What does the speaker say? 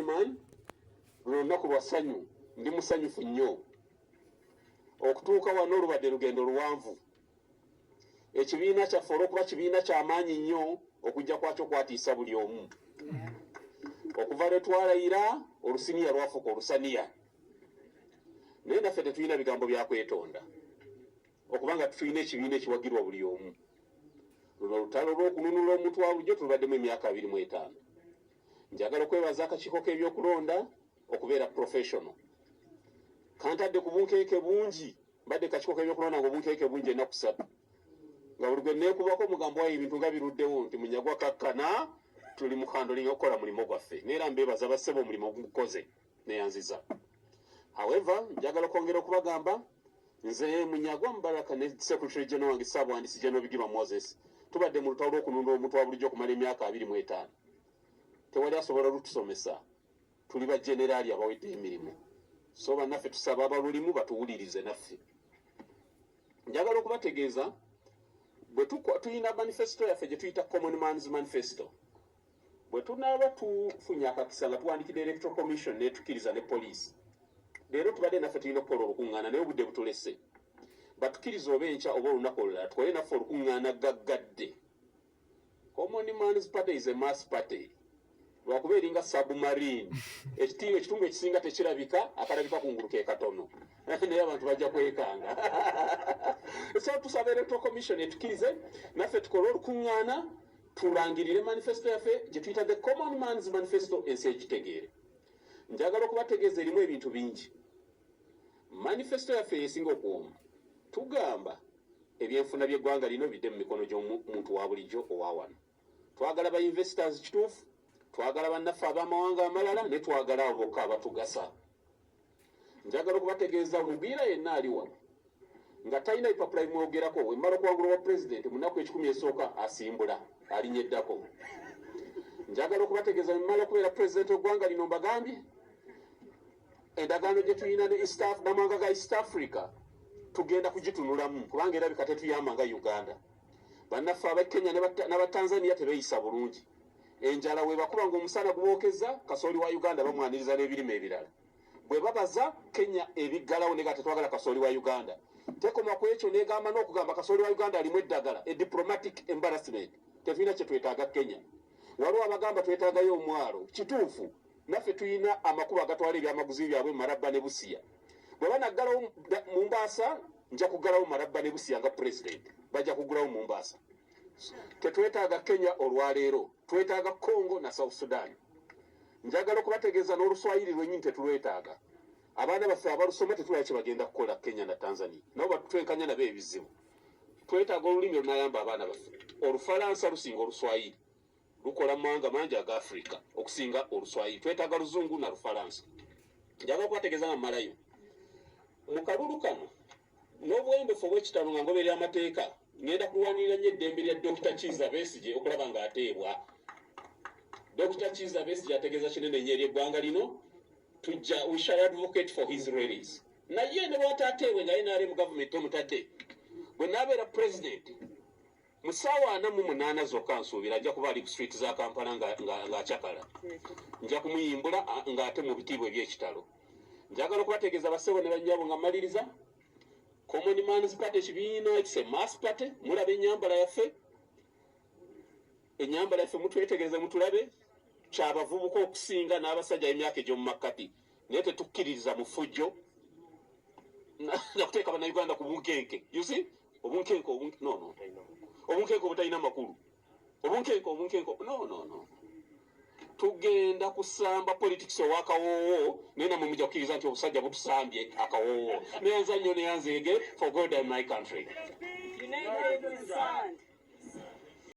Man lunaku lwasanyu ndi musanyufu nnyo okutuuka wano olubadde lugendo luwanvu. Ekibiina kyaffe olw'okuba kibiina ky'amaanyi nnyo okujja kwakyo kwatiisa buli omu. Okuva lwe twalayira olusiniya lwafuuka olusaniya. Naye naffe tetulina bigambo bya kwetonda okubanga tulina ekibiina ekiwagirwa buli omu. Luno olutalo lw'okununula omuntu wa bulijjo tulubaddemu emyaka 25. Njagala okwebaza akakiiko k'ebyokulonda okubeera professional. Kantadde ku bunkeeke bungi mbadde kakiiko k'ebyokulonda ng'obunkeeke bungi ennaku 3. Nga buli gwe neekubako mugambo wayo ebintu nga biruddewo nti munyagwa kakkana tuli mu handling okukola mulimu gwaffe. Neera mbeebaza bassebo omulimu ogukoze neyanziza. However, njagala okwongera okubagamba nze Munyagwa Mubaraka ne Secretary General wange Ssaabawandiisi General Bigirwa Moses tubadde mu lutalo lw'okununula omuntu wa bulijjo okumala emyaka 25. Tewali asobola lutusomesa. Tuli ba generali abawedde emirimu. So bannaffe tusaba abalulimu batuwulirize naffe. Njagala okubategeeza bwe tulina manifesto yaffe gye tuyita Common Man's Manifesto. Bwe tunaaba tufunye akakisa nga tuwandikira Electoral Commission netukkiriza ne poliisi. Leero tubadde naffe tulina okukola olukuŋŋaana naye obudde butulese. Batukkiriza oba enkya oba olunaku olulala tukole naffe olukuŋŋaana gaggadde. Common Man's Party is a mass party. Lwakuba eringa submarine. Ekitundu ekisinga tekirabika akalabika kungulu ke katono. Naye abantu bajja kwekanga. So tusaba Electoral Commission etukkirize naffe tukole olukuŋŋaana tulangirire manifesto yaffe gye tuyita the Common Man's Manifesto ensi egitegeere. Njagala okubategeeza erimu ebintu bingi. Manifesto yaffe yesinga okuwoma. Tugamba ebyenfuna by'eggwanga lino bidde mu mikono gy'omuntu wa bulijjo owa wano. Twagala ba investors kituufu, twagala bannaffe ab'amawanga amalala ne twagala abo bokka abatugasa. Njagala okubategeeza Mubiira yenna ali wano nga talina bipapula bimwogerako wemmala okuwangula wa pulezidenti mu nnaku 10 esooka asimbula alinyeddako. Njagala okubategeeza wemmala okubeera pulezidenti w'eggwanga lino mbagambye endagaano gye tulina n'amawanga ga East Africa tugenda kugitunulamu kubanga erabika tetuyamba nga Uganda. Bannaffe ab'e Kenya n'Abatanzania tebeeyisa bulungi. Enjala we bakuba ng'omusana gubookeza kasooli wa Uganda bamwaniriza n'ebirime ebirala. Bwe babaza Kenya ebiggalawo ne tetwagala kasooli wa Uganda. Tekoma ku ekyo n'egamba n'okugamba kasooli wa Uganda alimu eddagala diplomatic embarrassment. Tetulina kye twetaaga Kenya. Waliwo abagamba twetaagayo omwalo. Kituufu naffe tulina amakubo agatwala ebyamaguzi byabwe Maraba ne Busia. Bwe banaggalawo Mombasa nja kuggalawo Maraba ne Busia nga president. Bajja kuggulawo Mombasa. Tetwetaaga Kenya olwaleero. Twetaaga Congo na South Sudan. Njagala okubategeeza n'Oluswayiri lwennyini tetulwetaaga. Abaana baffe abalusoma tetulaba kye bagenda kukola Kenya na Tanzania. Nabo batwenkanya nabo ebizibu. Twetaaga olulimi olunayamba abaana baffe. Olufalansa lusinga Oluswayiri. Lukola mu mawanga mangi aga Africa okusinga Oluswayiri. Twetaaga Luzungu na Lufalansa. Njagala okubategeeza nga mmalayo. Mu kalulu kano n'obuwembeefu obw'ekitalo nga ngoberera amateeka ngenda kulwanirira nnyo eddembe lya Dr. Kizza Besigye okulaba ng'ateebwa. Dr. Kizza Besigye ategeeza kinene nnyo eri eggwanga lino. We shall advocate for his release. Naye ne bw'ataateebwe nga NRM government emutadde. Bwe naabeera president mu ssaawa 48 zokka nsuubira ajja kuba ali ku street za Kampala ng'akyakala. Nja kumuyimbula ng'ate mu bitiibwa eby'ekitalo. Njagala okubategeeza bassebo ne bannyabo nga mmaliriza. Common Man's Party ekibiina it's a mass party. Mulabe ennyambala yaffe. Ennyambala yaffe mutwetegereze mutulabe. Kyabavubuka okusinga n'abasajja emyaka egy'omu makkati. Naye tetukkiririza mu ffujjo nakuteeka bannayuganda ku bunkenke. You see? Obunkenke no. Obunkenke obutalina makulu. Obunkenke no. Tugenda kusamba politics owakawoowo naye namwe mujja kukkiriza nti obusajja butusambye akawoowo. Neyanza nnyo neyanzeege for God and my country.